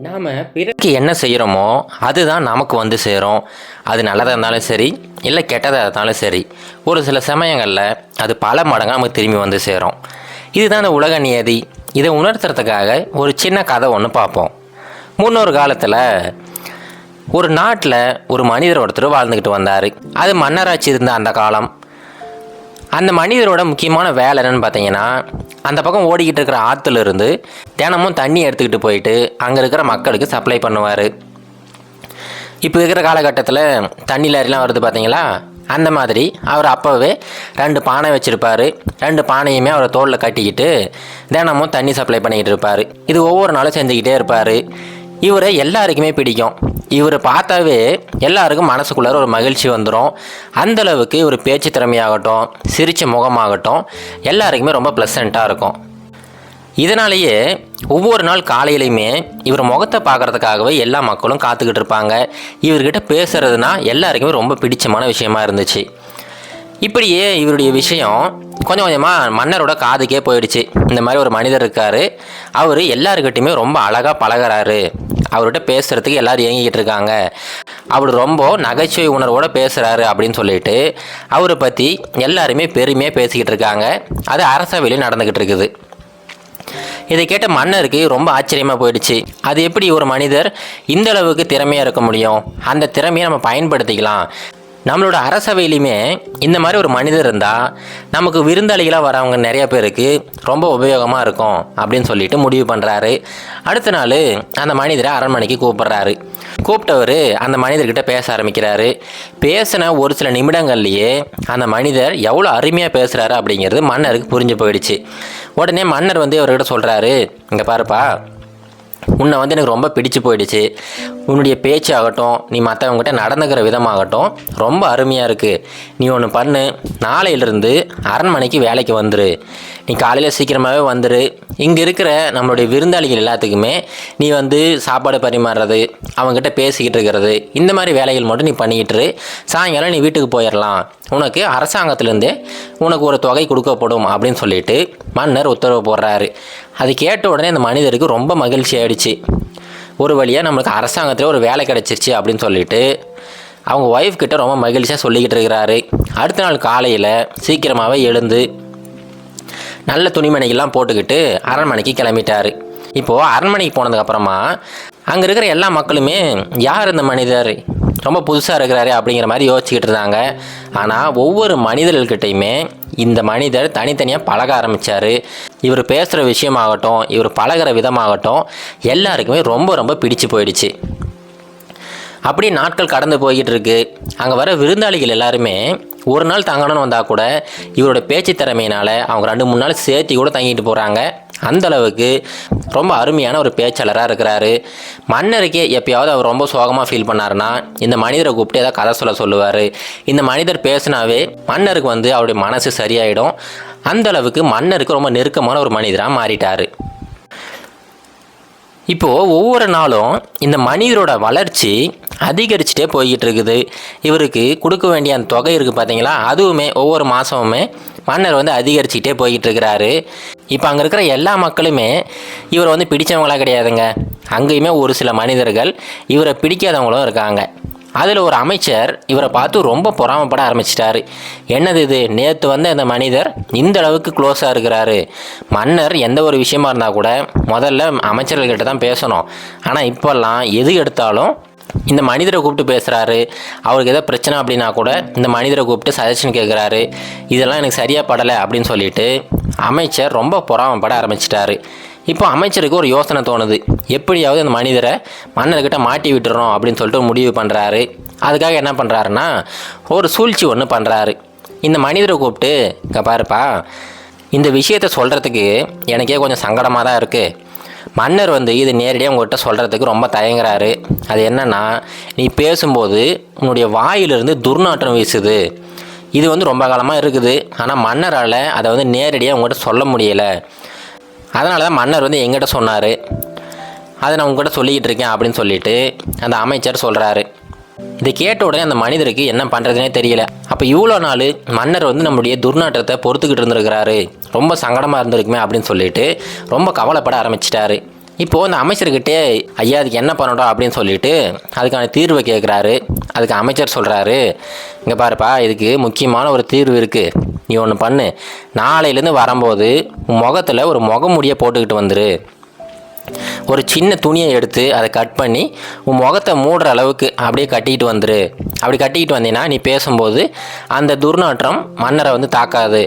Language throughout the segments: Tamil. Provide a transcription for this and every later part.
நாம் பிறருக்கு என்ன செய்கிறோமோ அதுதான் நமக்கு வந்து சேரும். அது நல்லதாக இருந்தாலும் சரி, இல்லை கெட்டதாக இருந்தாலும் சரி, ஒரு சில சமயங்களில் அது பல மடங்காக நமக்கு திரும்பி வந்து சேரும். இதுதான் இந்த உலக நியதி. இதை உணர்த்துறதுக்காக ஒரு சின்ன கதை ஒன்று பார்ப்போம். முன்னொரு காலத்தில் ஒரு நாட்டில் ஒரு மனிதர் ஒருத்தர் வாழ்ந்துக்கிட்டு வந்தார். அது மன்னராட்சி இருந்த அந்த காலம். அந்த மனிதரோட முக்கியமான வேலை என்னென்னு பார்த்தீங்கன்னா, அந்த பக்கம் ஓடிக்கிட்டு இருக்கிற ஆற்றுல இருந்து தினமும் தண்ணி எடுத்துக்கிட்டு போயிட்டு அங்கே இருக்கிற மக்களுக்கு சப்ளை பண்ணுவார். இப்போ இருக்கிற காலகட்டத்தில் தண்ணி லாரிலாம் வருது பார்த்தீங்களா, அந்த மாதிரி அவர் அப்போவே 2 பானை வச்சுருப்பார். 2 பானையுமே அவரை தோளில் கட்டிக்கிட்டு தினமும் தண்ணி சப்ளை பண்ணிக்கிட்டு இருப்பார். இது ஒவ்வொரு நாளும் செஞ்சுக்கிட்டே இருப்பார். இவரை எல்லாருக்குமே பிடிக்கும். இவரை பார்த்தாவே எல்லாருக்கும் மனசுக்குள்ளார ஒரு மகிழ்ச்சி வந்துடும். அந்தளவுக்கு இவர் பேச்சு திறமையாகட்டும், சிரித்த முகமாகட்டும், எல்லாருக்குமே ரொம்ப ப்ளசண்ட்டாக இருக்கும். இதனாலேயே ஒவ்வொரு நாள் காலையிலையுமே இவர் முகத்தை பார்க்குறதுக்காகவே எல்லா மக்களும் காத்துக்கிட்டு இருப்பாங்க. இவர்கிட்ட பேசுகிறதுனா எல்லாருக்குமே ரொம்ப பிடிச்சமான விஷயமா இருந்துச்சு. இப்படியே இவருடைய விஷயம் கொஞ்சம் கொஞ்சமாக மன்னரோட காதுக்கே போயிடுச்சு. இந்த மாதிரி ஒரு மனிதர் இருக்கார், அவர் எல்லாருக்கிட்டையுமே ரொம்ப அழகாக பழகிறாரு, அவர்கிட்ட பேசுகிறதுக்கு எல்லோரும் இயங்கிக்கிட்டு இருக்காங்க, அவர் ரொம்ப நகைச்சுவை உணர்வோடு பேசுகிறாரு அப்படின்னு சொல்லிட்டு அவரை பற்றி எல்லாருமே பெருமையாக பேசிக்கிட்டு இருக்காங்க. அது அரசவையிலும் நடந்துக்கிட்டு இருக்குது. இதை கேட்ட மன்னருக்கு ரொம்ப ஆச்சரியமாக போயிடுச்சு. அது எப்படி ஒரு மனிதர் இந்த அளவுக்கு திறமையாக இருக்க முடியும்? அந்த திறமையை நம்ம பயன்படுத்திக்கலாம். நம்மளோட அரசவையிலையுமே இந்த மாதிரி ஒரு மனிதர் இருந்தால் நமக்கு விருந்தாளிகளாக வரவங்க நிறைய பேருக்கு ரொம்ப உபயோகமாக இருக்கும் அப்படின்னு சொல்லிட்டு முடிவு பண்ணுறாரு. அடுத்த நாள் அந்த மனிதரை அரண்மனைக்கு கூப்பிட்றாரு. கூப்பிட்டவர் அந்த மனிதர்கிட்ட பேச ஆரம்பிக்கிறாரு. பேசின ஒரு சில நிமிடங்கள்லேயே அந்த மனிதர் எவ்வளோ அருமையாக பேசுகிறாரு அப்படிங்கிறது மன்னருக்கு புரிஞ்சு போயிடுச்சு. உடனே மன்னர் இவர்கிட்ட சொல்கிறாரு, இங்கே பாருப்பா, உன்னை எனக்கு ரொம்ப பிடிச்சு போயிடுச்சு. உன்னுடைய பேச்சாகட்டும், நீ மற்றவங்ககிட்ட நடந்துக்கிற விதமாகட்டும் ரொம்ப அருமையாக இருக்குது. நீ ஒன்று பண்ணு, நாளையிலிருந்து அரண்மனைக்கு வேலைக்கு வந்துரு. நீ காலையில் சீக்கிரமாகவே வந்துரு. இங்கே இருக்கிற நம்மளுடைய விருந்தாளிகள் எல்லாத்துக்குமே நீ சாப்பாடு பரிமாறுறது, அவங்ககிட்ட பேசிக்கிட்டு இருக்கிறது, இந்த மாதிரி வேலைகள் மட்டும் நீ பண்ணிக்கிட்டு சாயங்காலம் நீ வீட்டுக்கு போயிடலாம். உனக்கு அரசாங்கத்திலேருந்தே உனக்கு ஒரு தொகை கொடுக்கப்படும் அப்படின்னு சொல்லிட்டு மன்னர் உத்தரவு போடுறாரு. அது கேட்ட உடனே அந்த மனிதருக்கு ரொம்ப மகிழ்ச்சி ஆகிடுச்சு. ஒரு வழியாக நம்மளுக்கு அரசாங்கத்தில் ஒரு வேலை கிடச்சிருச்சு அப்படின்னு சொல்லிட்டு அவங்க ஒய்ஃப் கிட்ட ரொம்ப மகிழ்ச்சியாக சொல்லிக்கிட்டு இருக்கிறாரு. அடுத்த நாள் காலையில் சீக்கிரமாகவே எழுந்து நல்ல துணிமணிகள்லாம் போட்டுக்கிட்டு அரண்மனைக்கு கிளம்பிட்டார். இப்போது அரண்மனைக்கு போனதுக்கப்புறமா அங்கே இருக்கிற எல்லா மக்களுமே யார் இந்த மனிதர், ரொம்ப புதுசாக இருக்கிறாரு அப்படிங்கிற மாதிரி யோசிச்சுக்கிட்டு இருந்தாங்க. ஆனால் ஒவ்வொரு மனிதர்கள்கிட்டையுமே இந்த மனிதர் தனித்தனியாக பழக ஆரம்பித்தார். இவர் பேசுகிற விஷயமாகட்டும், இவர் பழகிற விதமாகட்டும் எல்லாருக்குமே ரொம்ப ரொம்ப பிடிச்சு போயிடுச்சு. அப்படி நாட்கள் கடந்து போய்கிட்டு இருக்கு. அங்கே வர விருந்தாளிகள் எல்லாருமே ஒரு நாள் தங்கணும்னு வந்தால் கூட இவரோட பேச்சு திறமையினால் அவங்க 2-3 நாள் சேர்த்தி கூட தங்கிட்டு போகிறாங்க. அந்தளவுக்கு ரொம்ப அருமையான ஒரு பேச்சாளராக இருக்கிறாரு. மன்னருக்கே எப்பயாவது அவர் ரொம்ப சோகமாக ஃபீல் பண்ணாருன்னா இந்த மனிதரை கூப்பிட்டு ஏதாவது கதை சொல்லுவார். இந்த மனிதர் பேசினாவே மன்னருக்கு அவருடைய மனசு சரியாயிடும். அந்தளவுக்கு மன்னருக்கு ரொம்ப நெருக்கமான ஒரு மனிதராக மாறிட்டார். இப்போது ஒவ்வொரு நாளும் இந்த மனிதரோட வளர்ச்சி அதிகரிச்சுட்டே போய்கிட்டு இருக்குது. இவருக்கு கொடுக்க வேண்டிய அந்த தொகை இருக்குது பார்த்தீங்களா, அதுவுமே ஒவ்வொரு மாதமுமே மன்னர் அதிகரிச்சுக்கிட்டே போய்கிட்டு இருக்கிறாரு. இப்போ அங்கே இருக்கிற எல்லா மக்களுமே இவரை பிடிச்சவங்களாக கிடையாதுங்க. அங்கேயுமே ஒரு சில மனிதர்கள் இவரை பிடிக்காதவங்களும் இருக்காங்க. அதில் ஒரு அமைச்சர் இவரை பார்த்து ரொம்ப பொறாமப்பட ஆரம்பிச்சிட்டாரு. என்னது இது, நேற்று அந்த மனிதர் இந்த அளவுக்கு க்ளோஸாக இருக்கிறாரு. மன்னர் எந்த ஒரு விஷயமா இருந்தால் கூட முதல்ல அமைச்சர்கள்கிட்ட தான் பேசணும். ஆனால் இப்போல்லாம் எது எடுத்தாலும் இந்த மனிதரை கூப்பிட்டு பேசுகிறாரு. அவருக்கு ஏதோ பிரச்சனை அப்படின்னா கூட இந்த மனிதரை கூப்பிட்டு சஜஷன் கேட்குறாரு. இதெல்லாம் எனக்கு சரியாக படலை அப்படின்னு சொல்லிட்டு அமைச்சர் ரொம்ப பொறாமப்பட ஆரம்பிச்சிட்டாரு. இப்போ அமைச்சருக்கு ஒரு யோசனை தோணுது. எப்படியாவது அந்த மனிதரை மன்னர்கிட்ட மாட்டி விட்டுறோம் அப்படின்னு சொல்லிட்டு முடிவு பண்ணுறாரு. அதுக்காக என்ன பண்ணுறாருன்னா ஒரு சூழ்ச்சி ஒன்று பண்ணுறாரு. இந்த மனிதரை கூப்பிட்டு, இங்கே பாருப்பா, இந்த விஷயத்த சொல்கிறதுக்கு எனக்கே கொஞ்சம் சங்கடமாக தான் இருக்குது. மன்னர் இது நேரடியாக உங்கள்கிட்ட சொல்கிறதுக்கு ரொம்ப தயங்குறாரு. அது என்னென்னா, நீ பேசும்போது உன்னுடைய வாயிலிருந்து துர்நாற்றம் வீசுது. இது ரொம்ப காலமாக இருக்குது. ஆனால் மன்னரால் அதை நேரடியாக உங்கள்கிட்ட சொல்ல முடியலை. அதனால தான் மன்னர் எங்கிட்ட சொன்னார், அதை நான் உங்கள்கிட்ட சொல்லிக்கிட்டு இருக்கேன் அப்படின்னு சொல்லிட்டு அந்த அமைச்சர் சொல்கிறாரு. இதை கேட்ட உடனே அந்த மனிதருக்கு என்ன பண்ணுறதுனே தெரியல. அப்போ இவ்வளோ நாள் மன்னர் நம்மளுடைய துர்நாற்றத்தை பொறுத்துக்கிட்டு இருந்திருக்கிறாரு, ரொம்ப சங்கடமாக இருந்திருக்குமே அப்படின்னு சொல்லிட்டு ரொம்ப கவலைப்பட ஆரம்பிச்சிட்டாரு. இப்போது இந்த அமைச்சர்கிட்டே ஐயா அதுக்கு என்ன பண்ணணும் அப்படின்னு சொல்லிட்டு அதுக்கான தீர்வை கேட்குறாரு. அதுக்கு அமைச்சர் சொல்கிறாரு, இங்கே பாருப்பா, இதுக்கு முக்கியமான ஒரு தீர்வு இருக்குது. நீ ஒன்று பண்ணு, நாளையிலேருந்து வரும்போது உன் முகத்தில் ஒரு முகமூடியை போட்டுக்கிட்டு வந்துரு. ஒரு சின்ன துணியை எடுத்து அதை கட் பண்ணி உன் முகத்தை மூடுற அளவுக்கு அப்படியே கட்டிக்கிட்டு வந்துரு. அப்படி கட்டிக்கிட்டு வந்தீங்கன்னா நீ பேசும்போது அந்த துர்நாற்றம் மன்னரை வந்து தாக்காது,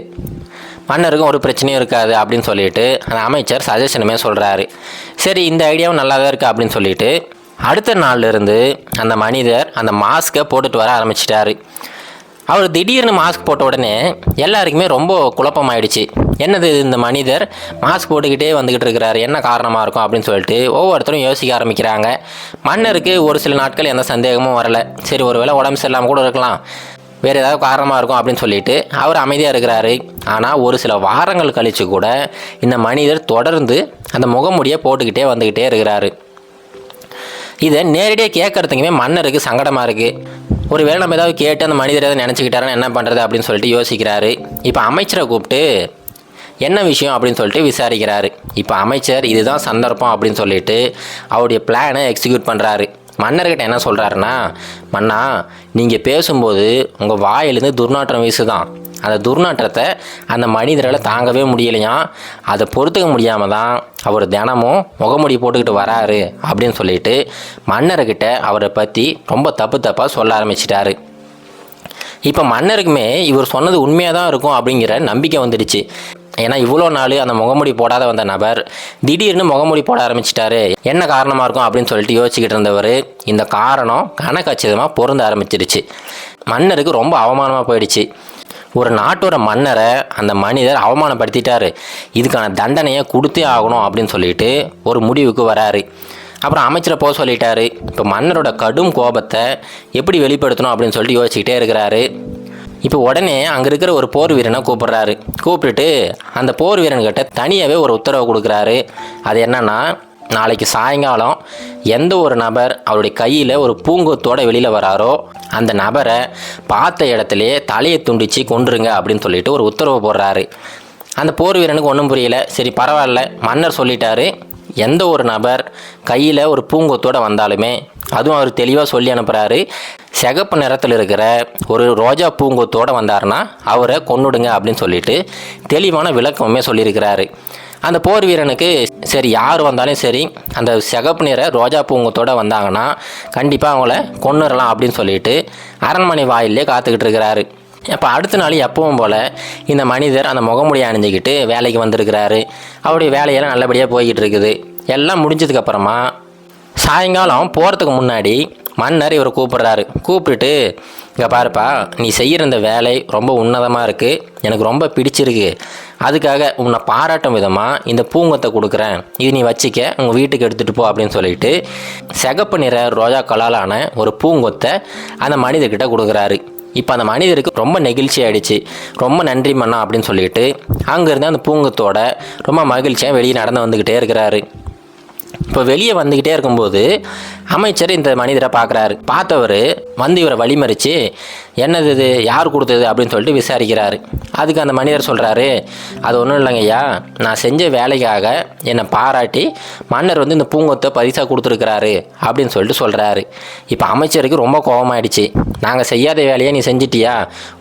மன்னருக்கும் ஒரு பிரச்சனையும் இருக்காது அப்படின்னு சொல்லிட்டு அந்த அமைச்சர் சஜஷனுமே சொல்கிறாரு. சரி, இந்த ஐடியாவும் நல்லா தான் இருக்குது அப்படின்னு சொல்லிட்டு அடுத்த நாள்லேருந்து அந்த மனிதர் அந்த மாஸ்க்கை போட்டுட்டு வர ஆரம்பிச்சிட்டாரு. அவர் திடீர்னு மாஸ்க் போட்ட உடனே எல்லாருக்குமே ரொம்ப குழப்பமாயிடுச்சு. என்னது இந்த மனிதர் மாஸ்க் போட்டுக்கிட்டே வந்துக்கிட்டு இருக்கிறாரு, என்ன காரணமாக இருக்கும் அப்படின்னு சொல்லிட்டு ஒவ்வொருத்தரும் யோசிக்க ஆரம்பிக்கிறாங்க. மன்னருக்கு ஒரு சில நாட்கள் எந்த சந்தேகமும் வரலை. சரி, ஒரு வேளை உடம்பு சரியில்லாமல் கூட இருக்கலாம், வேறு ஏதாவது காரணமாக இருக்கும் அப்படின்னு சொல்லிட்டு அவர் அமைதியாக இருக்கிறாரு. ஆனால் ஒரு சில வாரங்கள் கழித்து கூட இந்த மனிதர் தொடர்ந்து அந்த முகமூடியை போட்டுக்கிட்டே வந்துக்கிட்டே இருக்கிறாரு. இதை நேரடியாக கேட்குறதுக்குமே மன்னருக்கு சங்கடமாக இருக்குது. ஒரு வேளை நம்ம ஏதாவது கேட்டு அந்த மனிதர் ஏதாவது நினச்சிக்கிட்டாருன்னு என்ன பண்ணுறது அப்படின்னு சொல்லிட்டு யோசிக்கிறாரு. இப்போ அமைச்சரை கூப்பிட்டு என்ன விஷயம் அப்படின்னு சொல்லிட்டு விசாரிக்கிறாரு. இப்போ அமைச்சர் இதுதான் சந்தர்ப்பம் அப்படின்னு சொல்லிட்டு அவருடைய பிளானை எக்ஸிக்யூட் பண்ணுறாரு. மன்னர்கிட்ட என்ன சொல்கிறாருன்னா, மன்னா, நீங்கள் பேசும்போது உங்கள் வாயிலேருந்து துர்நாற்றம் வீசுதான். அந்த துர்நாற்றத்தை அந்த மனிதரால் தாங்கவே முடியலையாம். அதை பொறுத்துக்க முடியாமல் தான் அவர் தினமும் முகமூடி போட்டுக்கிட்டு வராரு அப்படின்னு சொல்லிட்டு மன்னர்கிட்ட அவரை பற்றி ரொம்ப தப்பாக சொல்ல ஆரம்பிச்சிட்டாரு. இப்போ மன்னருக்குமே இவர் சொன்னது உண்மையாக தான் இருக்கும் அப்படிங்கிற நம்பிக்கை வந்துடுச்சு. ஏன்னா இவ்வளோ நாள் அந்த முகமூடி போடாத வந்த நபர் திடீர்னு முகமூடி போட ஆரம்பிச்சிட்டாரு, என்ன காரணமாக இருக்கும் அப்படின்னு சொல்லிட்டு யோசிச்சுக்கிட்டு இருந்தவர் இந்த காரணம் கணக்கச்சிதமாக பொருந்த ஆரம்பிச்சிருச்சு. மன்னருக்கு ரொம்ப அவமானமாக போயிடுச்சு. ஒரு நாட்டோட மன்னரை அந்த மனிதர் அவமானப்படுத்திட்டாரு, இதுக்கான தண்டனையை கொடுத்தே ஆகணும் அப்படின்னு சொல்லிட்டு ஒரு முடிவுக்கு வராரு. அப்புறம் அமைச்சரை போக சொல்லிட்டாரு. இப்போ மன்னரோட கடும் கோபத்தை எப்படி வெளிப்படுத்தணும் அப்படின்னு சொல்லிட்டு யோசிச்சுக்கிட்டே இருக்கிறாரு. இப்போ உடனே அங்கே இருக்கிற ஒரு போர் வீரனை கூப்பிட்றாரு. கூப்பிட்டுட்டு அந்த போர் வீரன்கிட்ட தனியாகவே ஒரு உத்தரவு கொடுக்குறாரு. அது என்னன்னா, நாளைக்கு சாயங்காலம் எந்த ஒரு நபர் அவருடைய கையில் ஒரு பூங்கொத்தோடு வெளியில் வராரோ அந்த நபரை பார்த்த இடத்துலையே தலையை துண்டித்து கொன்றுங்க அப்படின்னு சொல்லிட்டு ஒரு உத்தரவு போடுறாரு. அந்த போர் வீரனுக்கு ஒன்றும் புரியல. சரி பரவாயில்ல, மன்னர் சொல்லிட்டாரு, எந்த ஒரு நபர் கையில் ஒரு பூங்கொத்தோடு வந்தாலுமே, அதுவும் அவர் தெளிவாக சொல்லி அனுப்புகிறாரு, சிகப்பு நிறத்தில் இருக்கிற ஒரு ரோஜா பூங்கொத்தோடு வந்தாருன்னா அவரை கொன்னுடுங்க அப்படின்னு சொல்லிட்டு தெளிவான விளக்கமுமே சொல்லியிருக்கிறாரு. அந்த போர் வீரனுக்கு சரி யார் வந்தாலும் சரி அந்த சிகப்பு நிற ரோஜா பூங்கொத்தோடு வந்தாங்கன்னா கண்டிப்பாக அவங்கள கொன்னுடலாம் அப்படின்னு சொல்லிட்டு அரண்மனை வாயிலே காத்துக்கிட்டு இருக்கிறாரு. அப்போ அடுத்த நாள் எப்பவும் போல் இந்த மனிதர் அந்த முகமுடியை அணிஞ்சிக்கிட்டு வேலைக்கு வந்திருக்கிறாரு. அவருடைய வேலையெல்லாம் நல்லபடியாக போய்கிட்டு இருக்குது. எல்லாம் முடிஞ்சதுக்கப்புறமா சாயங்காலம் போகிறதுக்கு முன்னாடி மன்னர் இவரை கூப்பிட்றாரு. கூப்பிட்டுட்டு, இங்கே பாருப்பா, நீ செய்கிற இந்த வேலை ரொம்ப உன்னதமாக இருக்குது, எனக்கு ரொம்ப பிடிச்சிருக்கு, அதுக்காக உன்னை பாராட்டும் விதமாக இந்த பூங்கொத்தை கொடுக்குறேன், இது நீ வச்சிக்க, உங்கள் வீட்டுக்கு எடுத்துகிட்டு போ அப்படின்னு சொல்லிட்டு சிகப்பு நிற ரோஜா கலாலான ஒரு பூங்கொத்தை அந்த மனிதர்கிட்ட கொடுக்குறாரு. இப்போ அந்த மனிதருக்கு ரொம்ப நெகிழ்ச்சி ஆகிடுச்சு. ரொம்ப நன்றி மன்னா அப்படின்னு சொல்லிட்டு அங்கேருந்து அந்த பூங்கொத்தோட ரொம்ப மகிழ்ச்சியாக வெளியே நடந்து வந்துக்கிட்டே இருக்கிறாரு. இப்போ வெளியே வந்துக்கிட்டே இருக்கும்போது அமைச்சர் இந்த மனிதரை பார்க்குறாரு. பார்த்தவர் வந்து இவரை வழிமறித்து என்னது இது, யார் கொடுத்தது அப்படின்னு சொல்லிட்டு விசாரிக்கிறாரு. அதுக்கு அந்த மனிதர் சொல்கிறாரு, அது ஒன்றும் இல்லைங்க ஐயா, நான் செஞ்ச வேலைக்காக என்னை பாராட்டி மன்னர் வந்து இந்த பூங்கொத்தை பரிசாக கொடுத்துருக்கிறாரு அப்படின்னு சொல்லிட்டு சொல்கிறாரு. இப்போ அமைச்சருக்கு ரொம்ப கோபமாயிடுச்சு. நாங்கள் செய்யாத வேலையை நீ செஞ்சிட்டியா,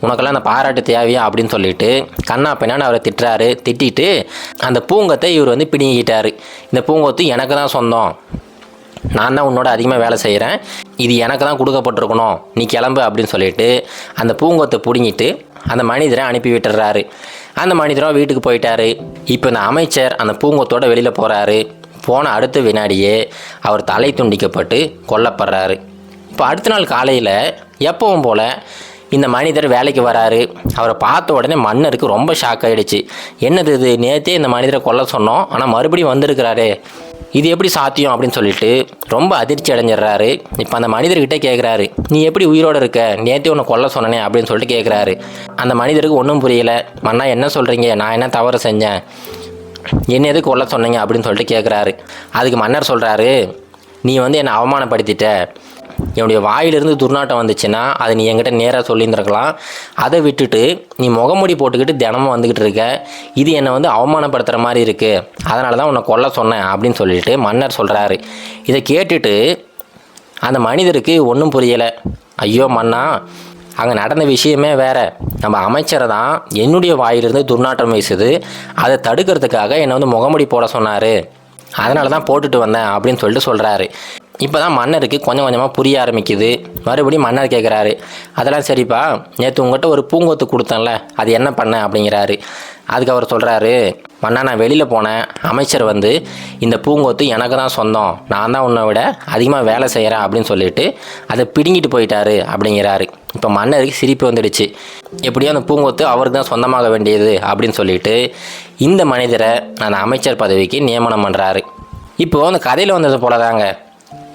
உனக்கெல்லாம் அந்த பாராட்டு தேவையா அப்படின்னு சொல்லிட்டு கண்ணா பின்னான்னு அவரை திட்டுறாரு. திட்டிட்டு அந்த பூங்கொத்தை இவர் வந்து பிடுங்கிக்கிட்டாரு. இந்த பூங்கொத்து எனக்கு தான் சொந்தம், நான் தான் உன்னோட அதிகமாக வேலை செய்கிறேன், இது எனக்கு தான் கொடுக்கப்பட்டிருக்கணும், நீ கிளம்பு அப்படின்னு சொல்லிட்டு அந்த பூங்கொத்தை பிடுங்கிட்டு அந்த மனிதரை அனுப்பி விட்டுறாரு. அந்த மனிதரும் வீட்டுக்கு போயிட்டாரு. இப்போ இந்த அமைச்சர் அந்த பூங்கொத்தோடு வெளியில் போகிறாரு. போன அடுத்த வினாடியே அவர் தலை துண்டிக்கப்பட்டு கொல்லப்படுறாரு. இப்போ அடுத்த நாள் காலையில் எப்பவும் போல் இந்த மனிதர் வேலைக்கு வராரு. அவரை பார்த்த உடனே மன்னருக்கு ரொம்ப ஷாக் ஆகிடுச்சு. என்னது இது, நேற்றே இந்த மனிதரை கொல்ல சொன்னோம், ஆனால் மறுபடியும் வந்திருக்கிறாரே, இது எப்படி சாத்தியம் அப்படின்னு சொல்லிட்டு ரொம்ப அதிர்ச்சி அடைஞ்சிடுறாரு. இப்போ அந்த மனிதர்கிட்ட கேட்குறாரு, நீ எப்படி உயிரோடு இருக்க, நேற்றே உன்னை கொல்ல சொன்னனே அப்படின்னு சொல்லிட்டு கேட்குறாரு. அந்த மனிதருக்கு ஒன்றும் புரியலை. மன்னா என்ன சொல்கிறீங்க, நான் என்ன தவறு செஞ்சேன், என்ன எதுக்கு கொல்ல சொன்னீங்க அப்படின்னு சொல்லிட்டு கேட்குறாரு. அதுக்கு மன்னர் சொல்கிறாரு, நீ வந்து என்னை அவமானப்படுத்திட்ட, என்னுடைய வாயிலிருந்து துர்நாற்றம் வந்துச்சுன்னா அதை நீ என்கிட்ட நேராக சொல்லியிருந்துருக்கலாம். அதை விட்டுட்டு நீ முகமூடி போட்டுக்கிட்டு தினமும் வந்துக்கிட்டு இருக்க, இது என்னை வந்து அவமானப்படுத்துகிற மாதிரி இருக்குது, அதனால தான் உன்னை கொல்ல சொன்னேன் அப்படின்னு சொல்லிட்டு மன்னர் சொல்கிறாரு. இதை கேட்டுட்டு அந்த மனிதருக்கு ஒன்றும் புரியலை. ஐயோ மன்னா, அங்கே நடந்த விஷயமே வேறு. நம்ம அமைச்சரை தான் என்னுடைய வாயிலிருந்து துர்நாற்றம் வீசுது, அதை தடுக்கிறதுக்காக என்னை வந்து முகமூடி போட சொன்னார், அதனால தான் போட்டுட்டு வந்தேன் அப்படின்னு சொல்லிட்டு சொல்கிறாரு. இப்போ தான் மன்னருக்கு கொஞ்சம் கொஞ்சமாக புரிய ஆரம்பிக்குது. மறுபடியும் மன்னர் கேட்குறாரு, அதெல்லாம் சரிப்பா, நேற்று உங்கள்கிட்ட ஒரு பூங்கொத்து கொடுத்தேன்ல, அது என்ன பண்ண அப்படிங்கிறாரு. அதுக்கு அவர் சொல்கிறாரு, மன்னா நான் வெளியில் போனேன், அமைச்சர் வந்து இந்த பூங்கொத்து எனக்கு தான் சொந்தம், நான் தான் உன்னை விட அதிகமாக வேலை செய்கிறேன் அப்படின்னு சொல்லிட்டு அதை பிடுங்கிட்டு போயிட்டாரு அப்படிங்கிறாரு. இப்போ மன்னருக்கு சிரிப்பு வந்துடுச்சு. எப்படியோ அந்த பூங்கொத்து அவருக்கு தான் சொந்தமாக வேண்டியது அப்படின்னு சொல்லிட்டு இந்த மனிதரை அந்த அமைச்சர் பதவிக்கு நியமனம் பண்ணுறாரு. இப்போது அந்த கதையில் வந்தது போல தாங்க,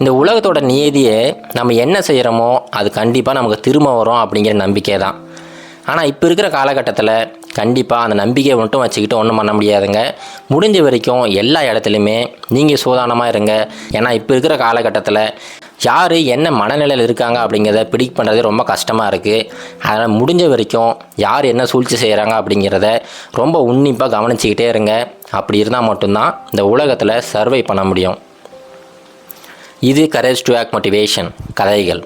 இந்த உலகத்தோட நியதியை நம்ம என்ன செய்கிறோமோ அது கண்டிப்பாக நமக்கு திரும்ப வரும் அப்படிங்கிற நம்பிக்கை தான். ஆனால் இப்போ இருக்கிற காலகட்டத்தில் கண்டிப்பாக அந்த நம்பிக்கையை மட்டும் வச்சுக்கிட்டு ஒன்றும் பண்ண முடியாதுங்க. முடிஞ்ச வரைக்கும் எல்லா இடத்துலையுமே நீங்கள் சூதானமாக இருங்க. ஏன்னா இப்போ இருக்கிற காலகட்டத்தில் யார் என்ன மனநிலையில் இருக்காங்க அப்படிங்கிறத பிடிக் பண்ணுறது ரொம்ப கஷ்டமாக இருக்குது. அதனால் முடிஞ்ச வரைக்கும் யார் என்ன சூழ்ச்சி செய்கிறாங்க அப்படிங்கிறத ரொம்ப உன்னிப்பாக கவனிச்சிக்கிட்டே இருங்க. அப்படி இருந்தால் மட்டும்தான் இந்த உலகத்தில் சர்வை பண்ண முடியும். இது கரேஜ் டு ஆக்ட் மோட்டிவேஷன் கதைகள்.